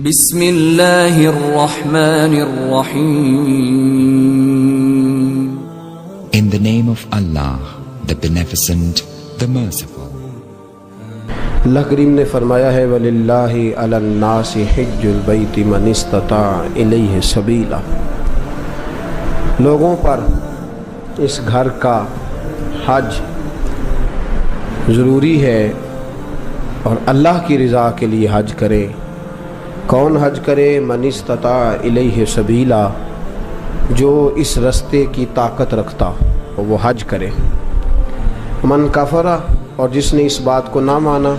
بسم اللہ الرحمن الرحیم. In the name of Allah, the Beneficent, the Merciful. اللہ کریم نے فرمایا ہے وَلِلَّهِ عَلَى النَّاسِ حِجُّ الْبَيْتِ مَنِ اسْتَطَاعَ إِلَيْهِ سَبِيلًا. لوگوں پر اس گھر کا حج ضروری ہے اور اللہ کی رضا کے لیے حج کرے. کون حج کرے؟ من استطاع الیہ سبیلا، جو اس رستے کی طاقت رکھتا وہ حج کرے. من کفرا، اور جس نے اس بات کو نہ مانا،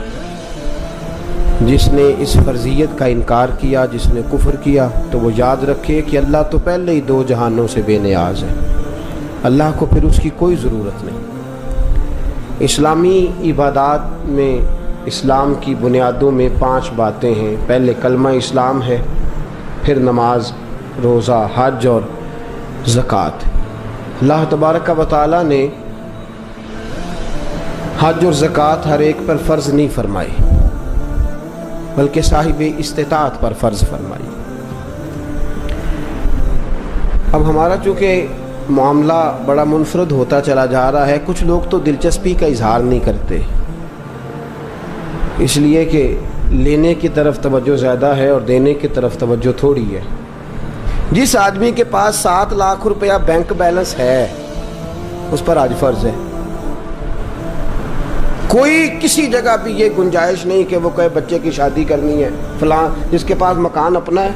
جس نے اس فرضیت کا انکار کیا، جس نے کفر کیا، تو وہ یاد رکھے کہ اللہ تو پہلے ہی دو جہانوں سے بے نیاز ہے، اللہ کو پھر اس کی کوئی ضرورت نہیں. اسلامی عبادات میں اسلام کی بنیادوں میں 5 باتیں ہیں. پہلے کلمہ اسلام ہے، پھر نماز، روزہ، حج اور زکوٰۃ. اللہ تبارک و تعالیٰ نے حج اور زکوٰۃ ہر ایک پر فرض نہیں فرمائی، بلکہ صاحب استطاعت پر فرض فرمائی. اب ہمارا چونکہ معاملہ بڑا منفرد ہوتا چلا جا رہا ہے، کچھ لوگ تو دلچسپی کا اظہار نہیں کرتے، اس لیے کہ لینے کی طرف توجہ زیادہ ہے اور دینے کی طرف توجہ تھوڑی ہے. جس آدمی کے پاس 7 لاکھ روپیہ بینک بیلنس ہے اس پر حج فرض ہے. کوئی کسی جگہ بھی یہ گنجائش نہیں کہ وہ کہے بچے کی شادی کرنی ہے فلاں، جس کے پاس مکان اپنا ہے،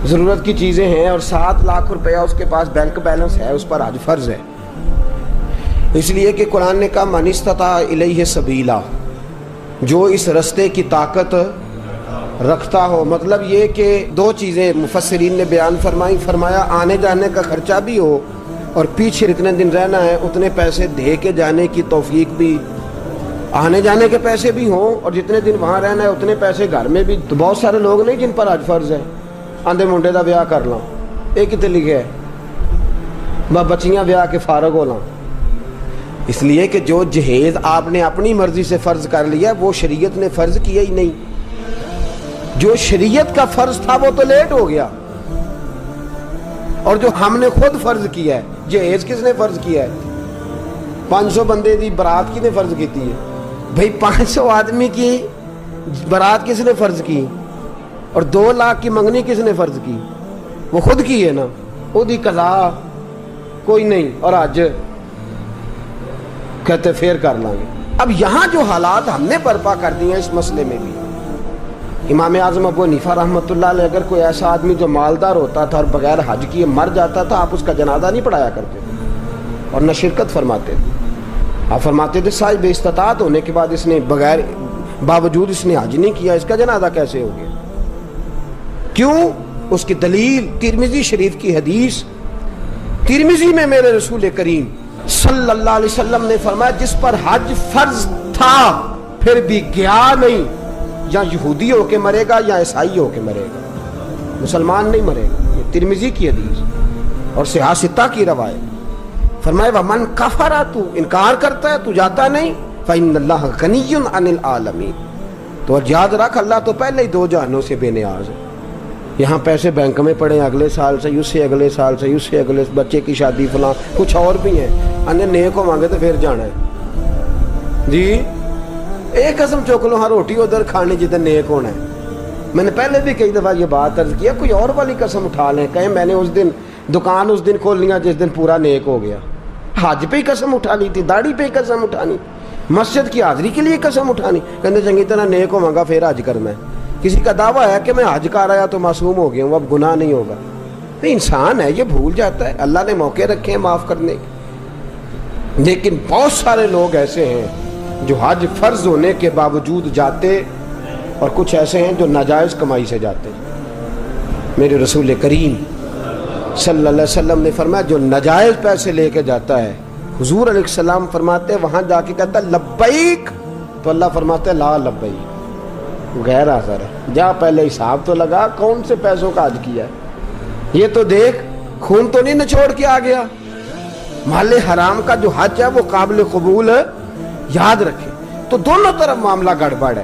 ضرورت کی چیزیں ہیں اور 7 لاکھ روپیہ اس کے پاس بینک بیلنس ہے، اس پر حج فرض ہے. اس لیے کہ قرآن نے کہا من استطاع الیہ سبیلا، جو اس رستے کی طاقت رکھتا ہو. مطلب یہ کہ 2 چیزیں مفسرین نے بیان فرمایا آنے جانے کا خرچہ بھی ہو اور پیچھے اتنے دن رہنا ہے اتنے پیسے دے کے جانے کی توفیق بھی، آنے جانے کے پیسے بھی ہوں اور جتنے دن وہاں رہنا ہے اتنے پیسے گھر میں بھی. تو بہت سارے لوگ نہیں جن پر حج فرض ہے. آندے منڈے دا بیاہ کر لاں، یہ کتنے لکھے ہے بچیاں بیاہ کے فارغ ہو لاں. اس لیے کہ جو جہیز آپ نے اپنی مرضی سے فرض کر لیا وہ شریعت نے فرض کیا ہی نہیں. جو شریعت کا فرض تھا وہ تو لیٹ ہو گیا، اور جو ہم نے خود فرض کیا ہے، جہیز کس نے فرض کیا ہے؟ 500 بندے دی برات کی نے فرض کیتی ہے. بھئی 500 آدمی کی برات کس نے فرض کی؟ اور 2 لاکھ کی منگنی کس نے فرض کی؟ وہ خود کی ہے نا. وہ دی قضا کوئی نہیں اور آج کہتے پھر کر لیں گے. اب یہاں جو حالات ہم نے برپا کر دیے ہیں اس مسئلے میں بھی، امام اعظم ابو حنیفہ رحمۃ اللہ علیہ اگر کوئی ایسا آدمی جو مالدار ہوتا تھا اور بغیر حج کیے مر جاتا تھا، آپ اس کا جنازہ نہیں پڑھایا کرتے تھے اور نہ شرکت فرماتے تھے. آپ فرماتے تھے صاحب استطاعت ہونے کے بعد اس نے باوجود اس نے حج نہیں کیا، اس کا جنازہ کیسے ہو گیا؟ کیوں؟ اس کی دلیل ترمذی شریف کی حدیث. ترمذی میں میرے رسول کریم صلی اللہ علیہ وسلم نے فرمایا جس پر حج فرض تھا پھر بھی گیا نہیں، یا یہودی ہو کے مرے گا یا عیسائی ہو کے مرے گا، مسلمان نہیں مرے گا. یہ ترمذی کی حدیث اور صحاح ستہ کی روایت. فرمایا ومن کفر، تو انکار کرتا ہے، تو جاتا نہیں، فإن اللہ غنی عن العالمین. تو یاد رکھ اللہ تو پہلے ہی 2 جہانوں سے بے نیاز ہے. یہاں پیسے بینک میں پڑے اگلے سال سے، اس سے اگلے سال سے، اس سے اگلے، بچے کی شادی فلاں کچھ اور بھی ہیں. انہیں نیک ہو مانگے تو پھر جانا ہے جی. ایک قسم چوک لو، ہاں روٹی ادھر کھانی جدھر نیک ہونا ہے. میں نے پہلے بھی کئی دفعہ یہ بات عرض کیا، کوئی اور والی قسم اٹھا لیں، کہیں میں نے اس دن دکان اس دن کھول لیا جس دن پورا نیک ہو گیا. حج پہ ہی قسم اٹھانی تھی، داڑھی پہ ہی قسم اٹھانی، مسجد کی حاضری کے لیے قسم اٹھانی، کہتے چنگی طرح نیک ہو مانگا پھر حج کرنا ہے. کسی کا دعویٰ ہے کہ میں حج کر آیا تو معصوم ہو گیا ہوں، اب گناہ نہیں ہوگا. انسان ہے یہ بھول جاتا ہے، اللہ نے موقع رکھے ہیں معاف کرنے کے. لیکن بہت سارے لوگ ایسے ہیں جو حج فرض ہونے کے باوجود جاتے، اور کچھ ایسے ہیں جو ناجائز کمائی سے جاتے. میرے رسول کریم صلی اللہ علیہ وسلم نے فرمایا جو ناجائز پیسے لے کے جاتا ہے، حضور علیہ السلام فرماتے ہیں وہاں جا کے کہتا ہے لبیک، تو اللہ فرماتا ہے لا لبیک، غیر حاضر ہے. جا پہلے حساب تو لگا کون سے پیسوں کا حج کیا ہے، یہ تو دیکھ خون تو نہیں نچوڑ کے آ گیا. مال حرام کا جو حج ہے وہ قابل قبول ہے، یاد رکھے. تو دونوں طرف معاملہ گڑبڑ ہے.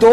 2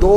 2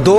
2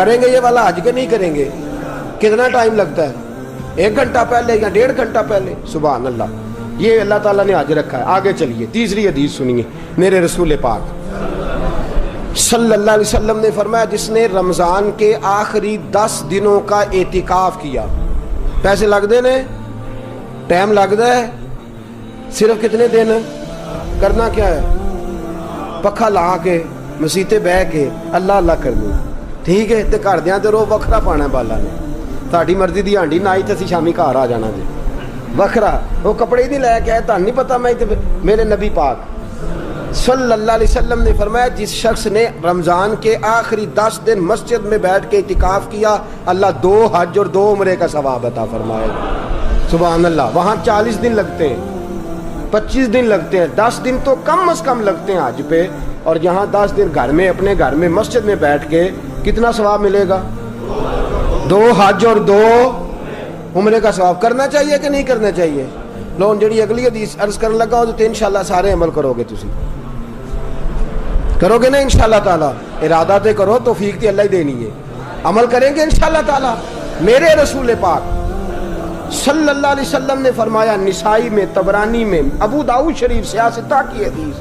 کریں گے یہ والا حج کے نہیں کریں گے؟ کتنا ٹائم لگتا ہے؟ 1 گھنٹہ پہلے یا 1.5 گھنٹہ پہلے؟ سبحان اللہ، یہ اللہ تعالیٰ نے حج رکھا ہے۔ آگے چلیے، تیسری حدیث سنیے میرے رسول پاک صلی اللہ علیہ وسلم نے فرمایا جس نے رمضان کے آخری 10 دنوں کا اعتکاف کیا، پیسے لگتے نے، ٹائم لگتا ہے، صرف کتنے دن کرنا کیا ہے؟ پکھا لا کے مسیتے بہ کے اللہ اللہ کرنی، ٹھیک ہے؟ تے گھردیاں تے رو وکھرا پانا بالا نے، تہاڈی مرضی دی ہانڈی نائی تے اسی شامی گھر آ جانا جی وکھرا، وہ کپڑے نہیں لے کے آئے، تہن نہیں پتہ میں تے میرے نبی پاک صلی اللہ علیہ وسلم نے فرمایا جس شخص نے رمضان کے آخری 10 دن مسجد میں بیٹھ کے اعتکاف کیا، اللہ 2 حج اور 2 عمرے کا ثواب عطا فرمائے گا۔ سبحان اللہ۔ وہاں 40 دن لگتے ہیں، 25 دن لگتے ہیں، 10 دن تو کم از کم لگتے ہیں حج پہ، اور یہاں 10 دن گھر میں اپنے گھر میں مسجد میں بیٹھ کے کتنا ثواب ملے گا؟ 2 حج اور 2 عمرے کا ثواب۔ کرنا چاہیے کہ نہیں کرنا چاہیے؟ لو جڑی اگلی حدیث عرض کرنے لگا ہو تو انشاءاللہ سارے عمل کرو گے، تسی کرو گے نا انشاءاللہ تعالیٰ؟ ارادہ تے کرو، توفیق تے اللہ ہی دینی ہے، عمل کریں گے انشاءاللہ تعالیٰ۔ میرے رسول پاک صلی اللہ علیہ وسلم نے فرمایا، نسائی میں، طبرانی میں، ابو داؤد شریف سیاستہ کی حدیث،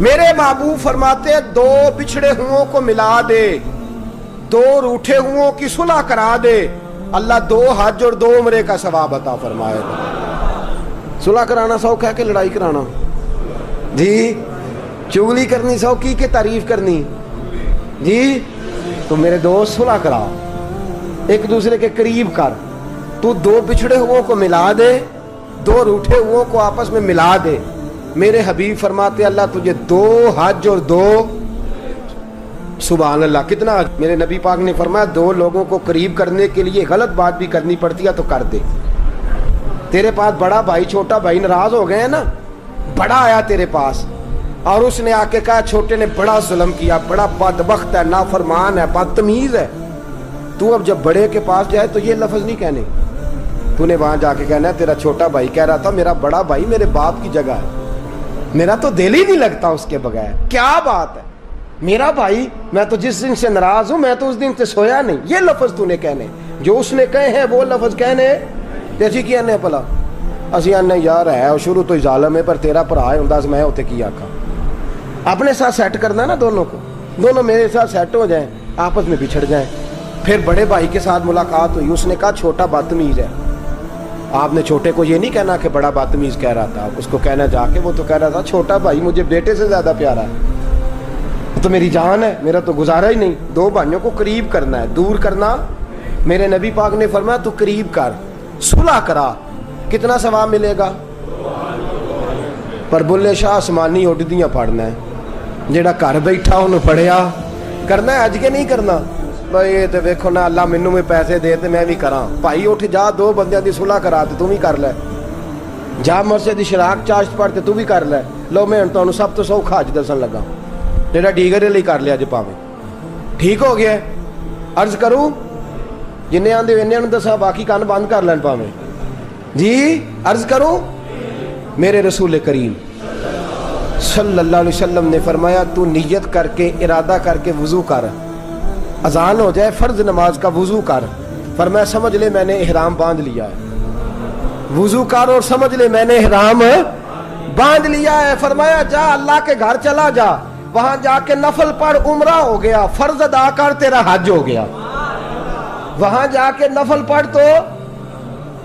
میرے محبوب فرماتے ہیں 2 بچھڑے ہوں کو ملا دے، 2 روٹھے ہوں کی صلح کرا دے، اللہ 2 حج اور 2 عمرے کا ثواب عطا فرمائے گا۔ صلح کرانا سوکھ ہے کہ لڑائی کرانا؟ جی چغلی کرنی سوکھی کہ تعریف کرنی؟ جی تو میرے دوست صلح کرا، ایک دوسرے کے قریب کر، تو 2 بچھڑے ہوں کو ملا دے، 2 روٹھے ہوں کو آپس میں ملا دے۔ میرے حبیب فرماتے اللہ تجھے 2 حج اور 2 سبحان اللہ کتنا۔ میرے نبی پاک نے فرمایا 2 لوگوں کو قریب کرنے کے لیے غلط بات بھی کرنی پڑتی ہے تو کر دے۔ تیرے پاس بڑا بھائی چھوٹا بھائی ناراض ہو گئے ہیں نا، بڑا آیا تیرے پاس اور اس نے آ کے کہا چھوٹے نے بڑا ظلم کیا، بڑا بدبخت ہے، نافرمان ہے، بدتمیز ہے، تو اب جب بڑے کے پاس جائے تو یہ لفظ نہیں کہنے، تو نے وہاں جا کے کہنا ہے تیرا چھوٹا بھائی کہہ رہا تھا میرا بڑا بھائی میرے باپ کی جگہ ہے، میرا تو دل ہی نہیں لگتا اس کے بغیر، کیا بات ہے میرا بھائی، میں تو جس دن سے ناراض ہوں میں تو اس دن سے سویا نہیں، یہ لفظ تو نے کہنے، جو اس نے کہے ہیں وہ لفظ کہنے تیسی کی آنے پلا اسی آنے یار ہے اور شروع تو ہی ظالم ہے پر تیرا پرا ہے انداز میں ہوتے کی آکھا۔ اپنے ساتھ سیٹ کرنا نا دونوں کو، دونوں میرے ساتھ سیٹ ہو جائیں، آپس میں بچھڑ جائیں۔ پھر بڑے بھائی کے ساتھ ملاقات ہوئی، اس نے کہا چھوٹا بدتمیز ہے، آپ نے چھوٹے کو یہ نہیں کہنا کہ بڑا بدتمیز کہہ رہا تھا، اس کو کہنا جا کے وہ تو کہہ رہا تھا چھوٹا بھائی مجھے بیٹے سے زیادہ پیارا ہے، تو میری جان ہے، میرا تو گزارا ہی نہیں۔ 2 بھائیوں کو قریب کرنا ہے، دور کرنا، میرے نبی پاک نے فرمایا تو قریب کر، صلح کرا، کتنا ثواب ملے گا؟ پر بلے شاہ آسمانی اڈدیاں پڑھنا ہے، جیڑا گھر بیٹھا انہوں پڑھیا کرنا ہے، اج کے نہیں کرنا بھائی یہ تو ویکھو نا اللہ مینوں میں پیسے دے تے میں بھی کراں، بھائی اٹھ جا 2 بندیاں دی صلح کرا تے تو بھی کر لے، جا مسجد شراک چاشت پڑھ تے تو بھی کر لے۔ لو میں تانوں سب تو سوکھا حج دسن لگا، جیڑا ڈیگر لئی کر لیا اج پاویں ٹھیک ہو گیا۔ عرض کروں جنہیں آندے انہاں نوں دسا باقی کان بند کر لین پاویں جی، عرض کروں میرے رسول کریم صلی اللہ علیہ وسلم نے فرمایا تو نیت کر کے ارادہ کر کے وضو کر، اذان ہو جائے فرض نماز کا وضو کر، فرمایا سمجھ لے میں نے احرام باندھ لیا ہے، وضو کر اور سمجھ لے میں نے احرام باندھ لیا ہے۔ فرمایا جا اللہ کے گھر چلا جا، وہاں جا کے نفل پڑھ عمرہ ہو گیا، فرض ادا کر تیرا حج ہو گیا، وہاں جا کے نفل پڑھ تو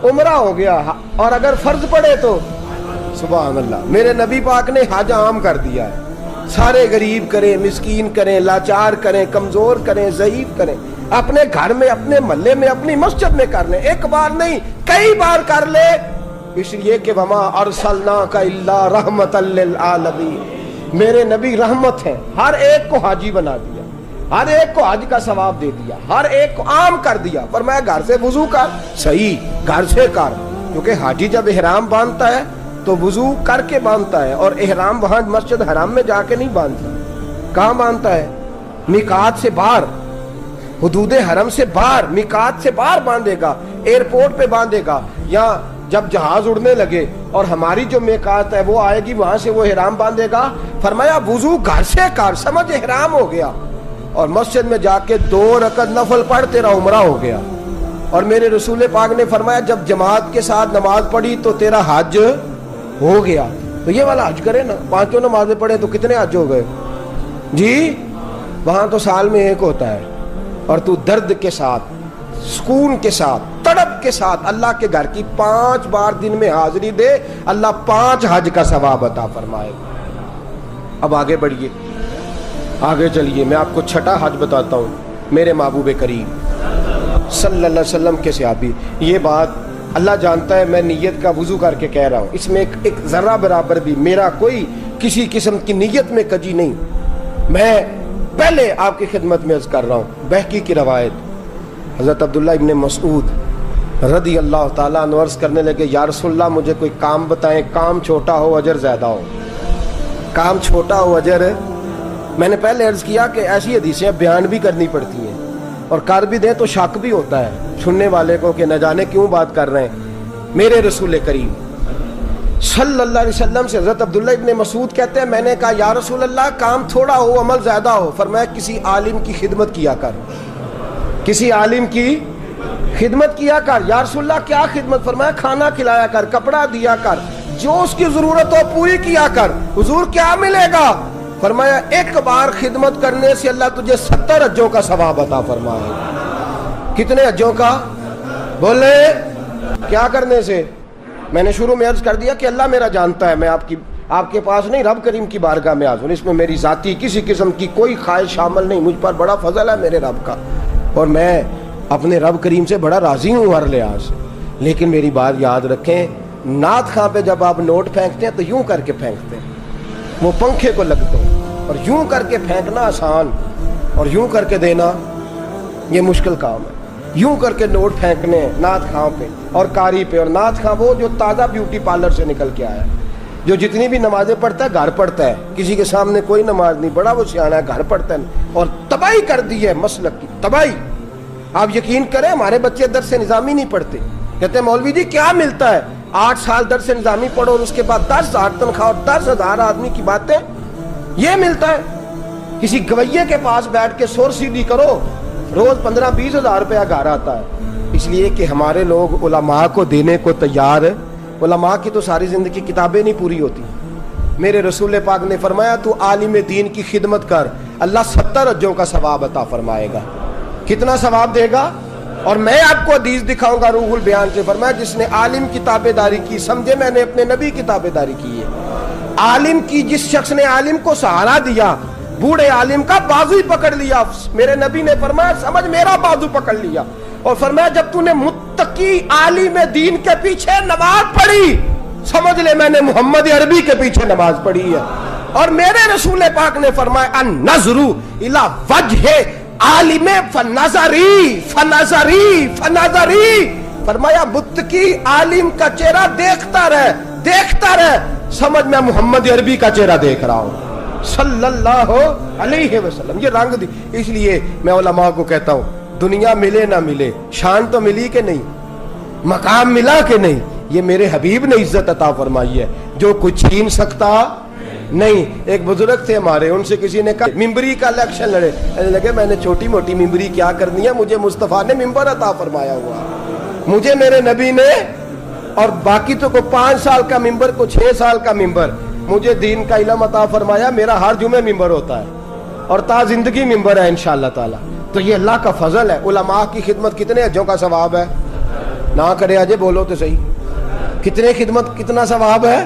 عمرہ ہو گیا، اور اگر فرض پڑھے تو سبحان اللہ۔ میرے نبی پاک نے حج عام کر دیا ہے، سارے غریب کریں، مسکین کریں، لاچار کریں، کمزور کریں، ضعیف کریں، اپنے گھر میں، اپنے محلے میں، اپنی مسجد میں کر لیں، ایک بار نہیں کئی بار کر لے، اس لیے کہ وما ارسلناک الا رحمۃ للعالمین، میرے نبی رحمت ہے، ہر ایک کو حاجی بنا دیا، ہر ایک کو حج کا ثواب دے دیا، ہر ایک کو عام کر دیا۔ فرمایا گھر سے وضو کر، صحیح گھر سے کر، کیونکہ حاجی جب احرام باندھتا ہے تو وضو کر کے باندھتا ہے، اور احرام وہاں مسجد حرام میں جا کے نہیں باندھتا، کہاں باندھتا ہے؟ میقات سے باہر، حدود حرم سے باہر، میقات سے باہر باندھے گا، ایئرپورٹ پہ باندھے گا، یا جب جہاز اڑنے لگے اور ہماری جو میقات ہے وہ آئے گی وہاں سے وہ احرام باندھے گا۔ فرمایا وضو گھر سے کر، سمجھ احرام ہو گیا، اور مسجد میں جا کے 2 رکعت نفل پڑھ تیرا عمرہ ہو گیا. اور میرے رسول پاک نے فرمایا جب جماعت کے ساتھ نماز پڑھی تو تیرا حج ہو گیا. تو یہ والا حج کرے نا, 5 نمازیں پڑھے تو کتنے حج ہو گئے جی؟ وہاں تو سال میں ایک ہوتا ہے, اور تو درد کے ساتھ, سکون کے ساتھ, تڑپ کے ساتھ اللہ کے گھر کی 5 بار دن میں حاضری دے, اللہ 5 حج کا ثواب عطا فرمائے. اب آگے بڑھیے, آگے چلیے, میں آپ کو 6واں حج بتاتا ہوں. میرے محبوب کریم صلی اللہ علیہ وسلم کے صحابی, یہ بات اللہ جانتا ہے, میں نیت کا وضو کر کے کہہ رہا ہوں, اس میں ایک ذرہ برابر بھی میرا کوئی کسی قسم کی نیت میں کجی نہیں. میں پہلے آپ کی خدمت میں عرض کر رہا ہوں, بہقی کی روایت, حضرت عبداللہ ابن مسعود رضی اللہ تعالیٰ عنہ عرض کرنے لگے, یا رسول اللہ مجھے کوئی کام بتائیں, کام چھوٹا ہو اجر زیادہ ہو. کام چھوٹا ہو اجر, میں نے پہلے عرض کیا کہ ایسی حدیثیں بیان بھی کرنی پڑتی ہیں, اور کر بھی دیں تو شک بھی ہوتا ہے سننے والے کو کہ نہ جانے کیوں بات کر رہے ہیں. میرے رسول کریم صلی اللہ علیہ وسلم سے حضرت عبداللہ ابن مسعود کہتے ہیں, میں نے کہا یا رسول اللہ کام تھوڑا ہو عمل زیادہ ہو. فرمایا کسی عالم کی خدمت کیا کر, کسی عالم کی خدمت کیا کر. یا رسول اللہ کیا خدمت؟ فرمایا کھانا کھلایا کر, کپڑا دیا کر, جو اس کی ضرورت ہو پوری کیا کر. حضور کیا ملے گا؟ فرمایا 1 بار خدمت کرنے سے اللہ تجھے 70 حجوں کا ثواب عطا فرمائے گا. کتنے حجوں کا؟ بولے کیا کرنے سے؟ میں نے شروع میں عرض کر دیا کہ اللہ میرا جانتا ہے, میں آپ کے پاس نہیں, رب کریم کی بارگاہ میں حاضر. اس میں میری ذاتی کسی قسم کی کوئی خواہش شامل نہیں, مجھ پر بڑا فضل ہے میرے رب کا, اور میں اپنے رب کریم سے بڑا راضی ہوں ہر لحاظ سے. لیکن میری بات یاد رکھیں, نعت خواں پہ جب آپ نوٹ پھینکتے ہیں تو یوں کر کے پھینکتے ہیں, وہ پنکھے کو لگتے ہیں, اور یوں کر کے پھینکنا آسان اور یوں کر کے دینا یہ مشکل کام ہے. یوں کر کے نوٹ پھینکنے نعت خواں پہ اور قاری پہ. اور نعت خواں وہ جو تازہ بیوٹی پارلر سے نکل کے آیا ہے, جو جتنی بھی نمازیں پڑھتا ہے گھر پڑھتا ہے, کسی کے سامنے کوئی نماز نہیں, بڑا وہ سیاح ہے, گھر پڑھتا ہے, اور تباہی کر دی ہے مسلک کی تباہی. آپ یقین کریں ہمارے بچے درس نظامی نہیں پڑھتے, کہتے ہیں مولوی جی کیا ملتا ہے, 8 سال درس نظامی پڑھو اور اس کے بعد 10,000 تنخواہ اور 10,000 آدمی کی باتیں, یہ ملتا ہے. کسی گویے کے پاس بیٹھ کے سور سیدھی کرو, روز 15-20 ہزار روپیہ گھر آتا ہے. اس لیے کہ ہمارے لوگ علماء کو دینے کو تیار ہے. علماء کی تو ساری زندگی کتابیں نہیں پوری ہوتی. میرے رسول پاک نے فرمایا تو عالم دین کی خدمت کر, اللہ 70 حجوں کا ثواب عطا فرمائے گا. کتنا ثواب دے گا؟ اور میں آپ کو حدیث دکھاؤں گا روح البیان سے. فرمایا جس نے عالم کی تابع داری کی, سمجھے میں نے اپنے نبی کی تابع داری کی ہے. عالم کی, جس شخص نے عالم کو سہارا دیا, بوڑھے عالم کا بازو ہی پکڑ لیا. میرے نبی نے فرمایا سمجھ میرا بازو پکڑ لیا. اور فرمایا جب تو نے متقی عالم دین کے پیچھے نماز پڑھی, سمجھ لے میں نے محمد عربی کے پیچھے نماز پڑھی ہے. اور میرے رسول پاک نے فرمایا النظر الی وجہ عالم فنظری فنظری فنظری. فرمایا متقی عالم کا چہرہ دیکھتا رہ, دیکھتا رہ, سمجھ میں محمد عربی کا چہرہ دیکھ رہا ہوں صلی اللہ علیہ وسلم. یہ رنگ دی. اس لیے میں علماء کو کہتا ہوں دنیا ملے نہ ملے, شان تو ملی کہ نہیں, مقام ملا کہ نہیں, یہ میرے حبیب نے عزت عطا فرمائی ہے جو کچھ چھین سکتا نہیں. ایک بزرگ تھے ہمارے, ان سے کسی نے کہا ممبری کا الیکشن لڑے, لگے میں نے چھوٹی موٹی ممبری کیا کرنی ہے, مجھے مصطفیٰ نے ممبر عطا فرمایا ہوا, مجھے میرے نبی نے, اور باقی تو کو 5 سال کا ممبر کو 6 سال کا ممبر, مجھے دین کا علم عطا فرمایا. میرا ہر جمعے ممبر ہوتا ہے اور تا زندگی ممبر ہے انشاءاللہ تعالی. تو یہ اللہ کا فضل ہے. علماء کی خدمت کتنے حجوں کا ثواب ہے؟ نہ کرے اجے بولو تو صحیح, کتنے خدمت کتنا ثواب ہے؟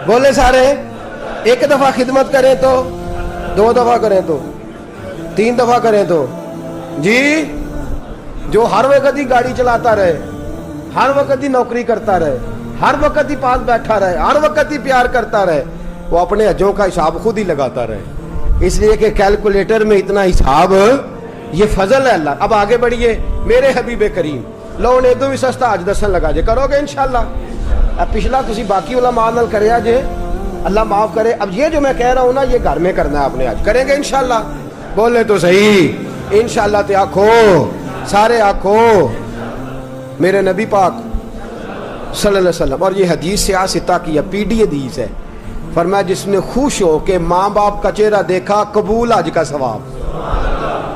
بولے سارے. 1 دفعہ خدمت کریں تو, 2 دفعہ کریں تو, 3 دفعہ کریں تو جی, جو ہر وقت ہی گاڑی چلاتا رہے, ہر وقت ہی نوکری کرتا رہے, ہر وقت ہی پاس بیٹھا رہے, ہر وقت ہی پیار کرتا رہے, وہ اپنے حجوں کا حساب خود ہی لگاتا رہے. اس لیے کہ کیلکولیٹر میں اتنا حساب, یہ فضل ہے اللہ. اب آگے بڑھیے میرے حبیب کریم, لو نے تو بھی سستا حج دسن لگا جے, کرو گے انشاءاللہ. اب پچھلا تسی باقی علماء نال کریا جے, اللہ معاف کرے. اب یہ جو میں کہہ رہا ہوں نا, یہ گھر میں کرنا ہے اپنے, حج کریں گے انشاءاللہ. بولے تو صحیح انشاءاللہ. تے آنکھو سارے آنکھو میرے نبی پاک صلی اللہ علیہ وسلم. اور یہ حدیث سیاستہ کی پی ڈی حدیث ہے. فرمایا جس نے خوش ہو کہ ماں باپ کا چہرہ دیکھا, قبول حج کا ثواب.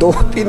2-3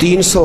300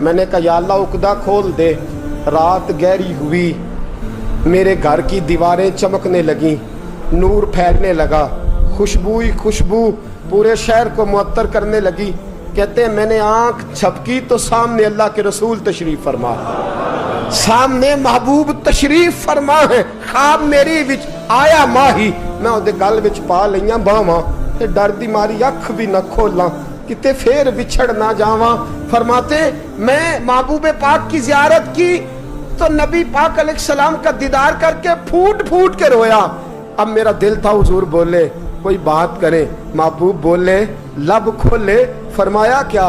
میں نے کہا یا اللہ عقدہ کھول دے. رات گہری ہوئی, میرے گھر کی دیواریں چمکنے لگیں, نور پھیلنے لگا, خوشبو ہی خوشبو پورے شہر کو معطر کرنے لگی. کہتے ہیں میں نے آنکھ جھپکی تو سامنے اللہ کے رسول تشریف فرما, سامنے محبوب تشریف فرما ہے. خواب میری وچ آیا ماہی, میں اودے گل وچ پا لئیاں باواں تے ڈر دی ماری اکھ بھی نہ کھولاں کتے پھر بچھڑ نہ جاواں. فرماتے میں محبوب پاک کی زیارت کی تو نبی پاک علیہ السلام کا دیدار کر کے پھوٹ پھوٹ کے رویا. اب میرا دل تھا حضور بولے کوئی بات کرے. محبوب بولے, لب کھولے. فرمایا کیا؟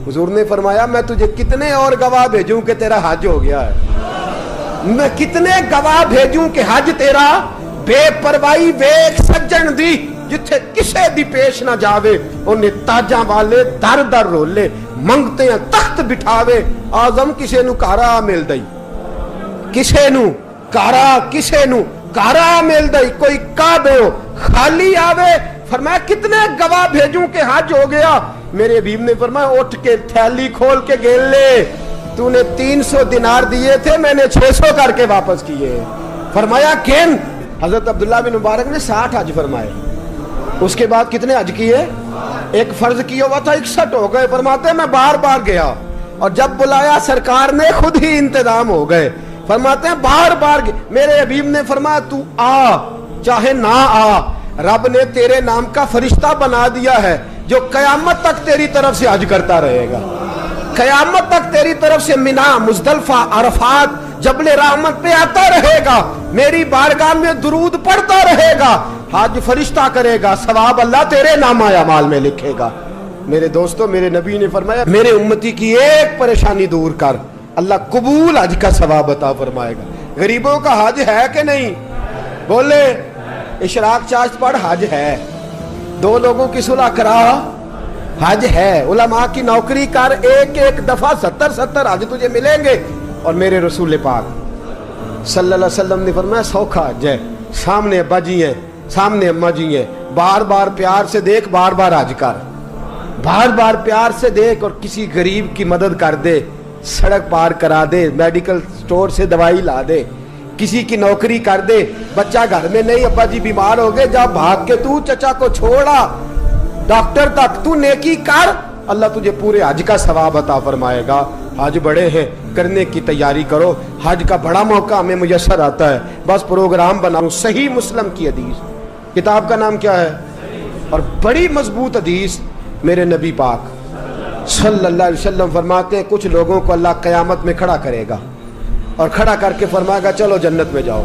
حضور نے فرمایا میں تجھے کتنے اور گواہ بھیجوں کہ تیرا حج ہو گیا ہے. میں کتنے گواہ بھیجوں کہ حج تیرا بے پرواہی ویکھ سجن دی جتھے کسے دی پیش نہ جاوے انہیں تاجاں والے در در رولے منگتے ہیں تخت بٹھاوے. آزم کسے نو کارا مل دئی, کسے نو کارا, کسے نو کارا مل دئی. کوئی کعبے ہو خالی آوے. فرمایا کتنے گواہ بھیجوں کہ حج ہو گیا. میرے حبیب نے فرمایا اٹھ کے تھیلی کھول کے گیل لے, تو نے 300 دینار دیے تھے میں نے 600 کر کے واپس کیے. فرمایا کن؟ حضرت عبداللہ بن مبارک نے 60 حج فرمائے. اس کے بعد کتنے حج کیے؟ ایک فرض کیا ہوا تھا 61 ہو گئے. فرماتے میں بار بار گیا اور جب بلایا سرکار نے خود ہی انتظام ہو گئے. فرماتے ہیں بار بار میرے حبیب نے فرمایا تو آ چاہے نہ آ, رب نے تیرے نام کا فرشتہ بنا دیا ہے جو قیامت تک تیری طرف سے حج کرتا رہے گا. قیامت تک تیری طرف سے منا, مزدلفہ, عرفات, جبل رحمت پہ آتا رہے گا, میری بارگاہ میں درود پڑھتا رہے گا, حج فرشتہ کرے گا, ثواب اللہ تیرے نامہ اعمال میں لکھے گا. میرے دوستو میرے نبی نے فرمایا میرے امتی کی ایک پریشانی دور کر, اللہ قبول حج کا ثواب عطا فرمائے گا. غریبوں کا حج ہے کہ نہیں؟ بولے اشراق چاشت پڑھ حج ہے, 2 لوگوں کی صلح کرا حج ہے, علماء کی نوکری کر, ایک ایک دفعہ 70 حج تجھے ملیں گے. اور میرے رسول پاک صلی اللہ علیہ وسلم نے فرمایا سوکھا حج ہے, سامنے ابا جی ہیں, سامنے اماں جی ہیں, بار بار پیار سے دیکھ, بار بار حج کر, بار بار پیار سے دیکھ, اور کسی غریب کی مدد کر دے, سڑک پار کرا دے, میڈیکل سٹور سے دوائی لا دے, کسی کی نوکری کر دے. بچہ گھر میں نہیں, ابا جی بیمار ہو گئے, جا بھاگ کے تو چچا کو چھوڑا ڈاکٹر تک, تو نیکی کر, اللہ تجھے پورے حج کا ثواب عطا فرمائے گا. حج بڑے ہیں, کرنے کی تیاری کرو. حج کا بڑا موقع ہمیں میسر آتا ہے, بس پروگرام بناؤ. صحیح مسلم کی حدیث, کتاب کا نام کیا ہے, اور بڑی مضبوط حدیث. میرے نبی پاک صلی اللہ علیہ وسلم فرماتے ہیں کچھ لوگوں کو اللہ قیامت میں کھڑا کرے گا اور کھڑا کر کے فرمائے گا چلو جنت میں جاؤ.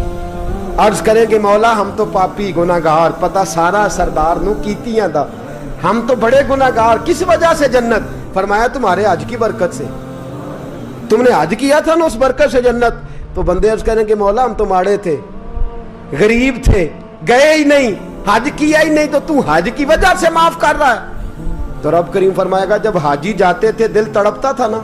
عرض کریں گے مولا ہم تو پاپی گناہگار, پتہ سارا سردار نو کیتیاں دا, ہم تو بڑے گناہگار, کس وجہ سے جنت؟ فرمایا تمہارے حج کی برکت سے, تم نے حج کیا تھا نا اس برکت سے جنت. تو بندے عرض کریں گے مولا ہم تو ماڑے تھے, غریب تھے, گئے ہی نہیں, حج کیا ہی نہیں, تو تو حج کی وجہ سے معاف کر رہا ہے. تو رب کریم فرمائے گا جب حاجی جاتے تھے دل تڑپتا تھا نا,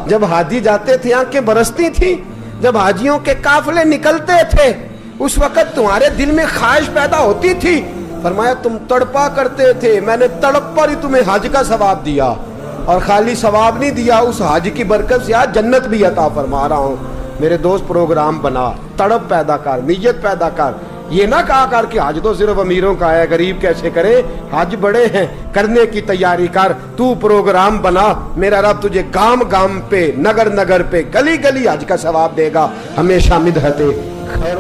جب حاجی جاتے تھے آنکھیں برستی تھی, جب حاجیوں کے قافلے نکلتے تھے اس وقت تمہارے دل میں خواہش پیدا ہوتی تھی. فرمایا تم تڑپا کرتے تھے, میں نے تڑپ پر ہی تمہیں حج کا ثواب دیا, اور خالی ثواب نہیں دیا, اس حج کی برکت سے آج جنت بھی عطا فرما رہا ہوں. میرے دوست پروگرام بنا, تڑپ پیدا کر, نیت پیدا کر. یہ نہ کہا کر کہ حج تو صرف امیروں کا ہے, غریب کیسے کرے, حج بڑے ہیں, کرنے کی تیاری کر. تو پروگرام بنا, میرا رب تجھے گام گام پہ, نگر نگر پہ, گلی گلی حج کا ثواب دے گا. ہمیشہ مدحت خیر